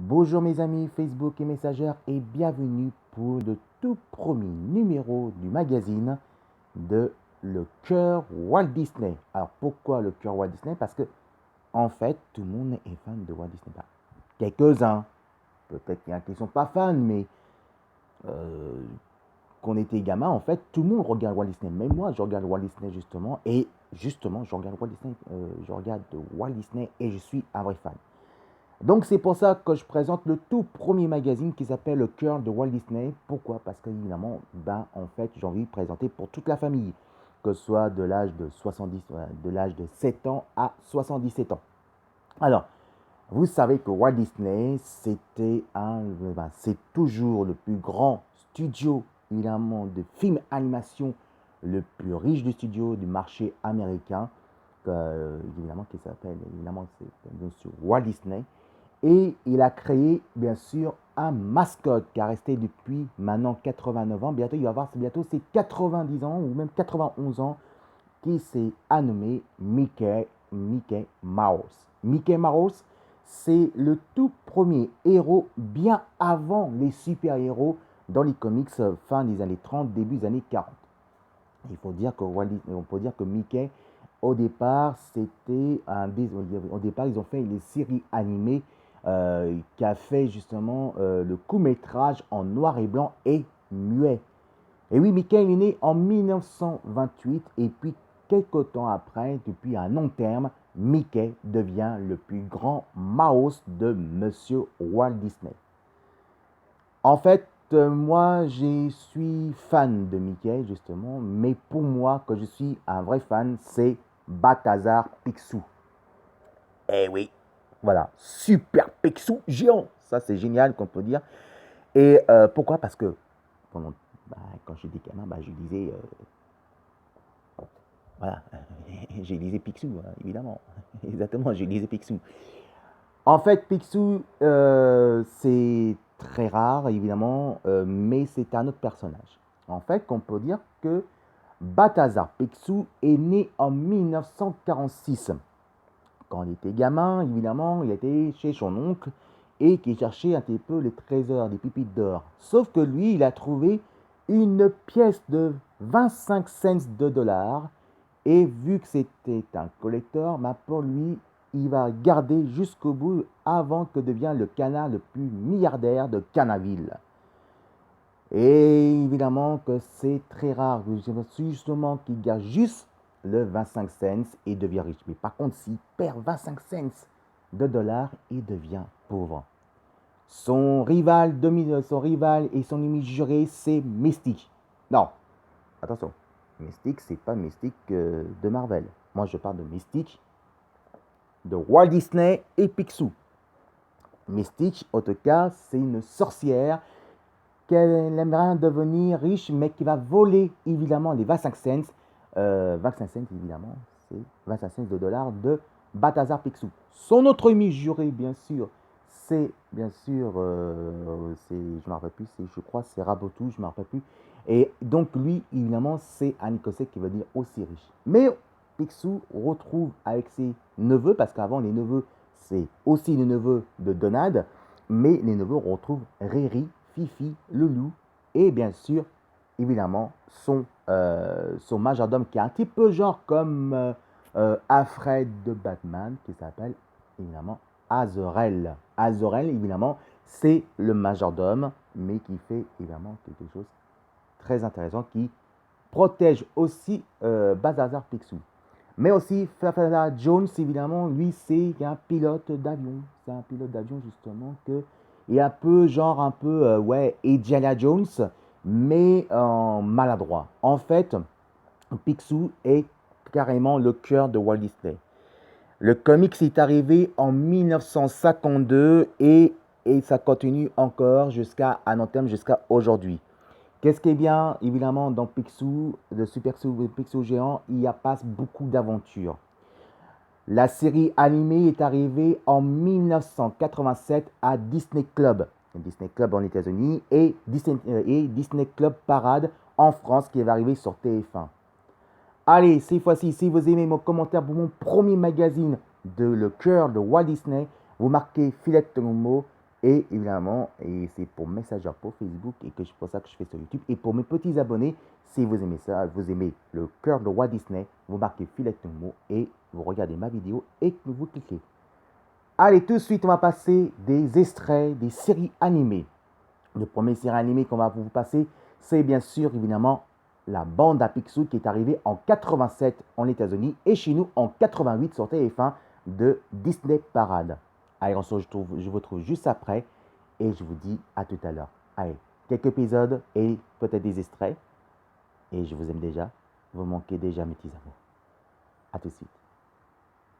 Bonjour mes amis Facebook et messagers et bienvenue pour le tout premier numéro du magazine de Le Cœur Walt Disney. Alors pourquoi Le Cœur Walt Disney? Parce que en fait tout le monde est fan de Walt Disney. Bah, quelques-uns, peut-être qu'il y en a qui ne sont pas fans, mais euh, qu'on était gamin, en fait tout le monde regarde Walt Disney. Même moi je regarde Walt Disney justement et justement je regarde Walt Disney, Walt Disney et je suis un vrai fan. Donc c'est pour ça que je présente le tout premier magazine qui s'appelle Le Cœur de Walt Disney. Pourquoi? Parce qu'évidemment, en fait, j'ai envie de présenter pour toute la famille, que ce soit de l'âge de 70, de l'âge de 7 ans à 77 ans. Alors, vous savez que Walt Disney, c'est toujours le plus grand studio, évidemment, de films animation, le plus riche du studio du marché américain, évidemment, qui s'appelle, évidemment, c'est bien sûr Walt Disney. Et il a créé, bien sûr, un mascotte qui a resté depuis maintenant 89 ans. Bientôt, il va avoir bientôt ses 90 ans ou même 91 ans, qui s'est nommé Mickey Mouse. Mickey Mouse, c'est le tout premier héros bien avant les super-héros dans les comics fin des années 30, début des années 40. Il faut dire que on peut dire que Mickey, au départ, au départ, ils ont fait les séries animées qui a fait justement le court-métrage en noir et blanc et muet. Et oui, Mickey est né en 1928 et puis quelques temps après, depuis un long terme, Mickey devient le plus grand mouse de Monsieur Walt Disney. En fait, moi, je suis fan de Mickey, justement, mais pour moi, que je suis un vrai fan, c'est Balthazar Picsou. Eh oui, voilà, super Picsou géant. Ça, c'est génial qu'on peut dire. Et pourquoi? Parce que pendant, quand j'étais gamin, je disais, voilà, j'ai lisé Picsou, évidemment. Exactement, j'ai lisé Picsou. En fait, Picsou, c'est très rare, évidemment, mais c'est un autre personnage. En fait, on peut dire que Balthazar Picsou est né en 1946. Quand il était gamin, évidemment, il était chez son oncle et qui cherchait un petit peu les trésors, des pépites d'or. Sauf que lui, il a trouvé une pièce de 25 cents de dollars et vu que c'était un collector, pour lui, il va garder jusqu'au bout avant que devienne le canard le plus milliardaire de Canaville. Et évidemment que c'est très rare, justement, qu'il garde juste le 25 cents et devient riche. Mais par contre, s'il perd 25 cents de dollars, il devient pauvre. Son rival et son ennemi juré, c'est Mystique. Non, attention, Mystique, c'est pas Mystique de Marvel. Moi, je parle de Mystique de Walt Disney et Picsou. Mystique, en tout cas, c'est une sorcière qu'elle aimerait devenir riche, mais qui va voler évidemment les 25 cents. 25 cents, évidemment, c'est 25 cents de dollars de Balthazar Picsou. Son autre ami juré, bien sûr, c'est bien sûr, je ne me rappelle plus, je crois c'est Rabotou, je ne me rappelle plus. Et donc lui, évidemment, c'est un Écossais qui veut dire aussi riche. Mais Picsou retrouve avec ses neveux, parce qu'avant les neveux, c'est aussi les neveux de Donald, mais les neveux retrouvent Riri, Fifi, le loup et bien sûr, évidemment, son majordome qui est un petit peu genre comme Alfred de Batman qui s'appelle évidemment Azorel. Azorel, évidemment, c'est le majordome, mais qui fait évidemment quelque chose de très intéressant qui protège aussi Balthazar Picsou. Mais aussi Flafala Jones, évidemment, lui, c'est un pilote d'avion. C'est un pilote d'avion, justement, que est un peu, genre, un peu, ouais, Indiana Jones, mais maladroit. En fait, Picsou est carrément le cœur de Walt Disney. Le comics est arrivé en 1952 et ça continue encore jusqu'à, à long terme, jusqu'à aujourd'hui. Qu'est-ce qui est bien, évidemment, dans Picsou, de Super Picsou géant, il y a pas beaucoup d'aventures. La série animée est arrivée en 1987 à Disney Club. Disney Club en États-Unis et Disney Club Parade en France qui est arrivé sur TF1. Allez, cette fois-ci, si vous aimez mon commentaire pour mon premier magazine de Le Cœur de Walt Disney, vous marquez Philette Tomo Et évidemment, et c'est pour Messenger, pour Facebook, et que c'est pour ça que je fais sur YouTube. Et pour mes petits abonnés, si vous aimez ça, vous aimez le cœur de Walt Disney, vous marquez Filet Nemo et vous regardez ma vidéo et vous cliquez. Allez, tout de suite, on va passer des extraits des séries animées. Le premier série animé qu'on va vous passer, c'est bien sûr, évidemment, la bande à Picsou qui est arrivée en 87 en États-Unis et chez nous en 88 sur TF1 de Disney Parade. Allez, je vous retrouve juste après et je vous dis à tout à l'heure. Allez, quelques épisodes et peut-être des extraits. Et je vous aime déjà. Vous manquez déjà mes petits amours. À tout de suite.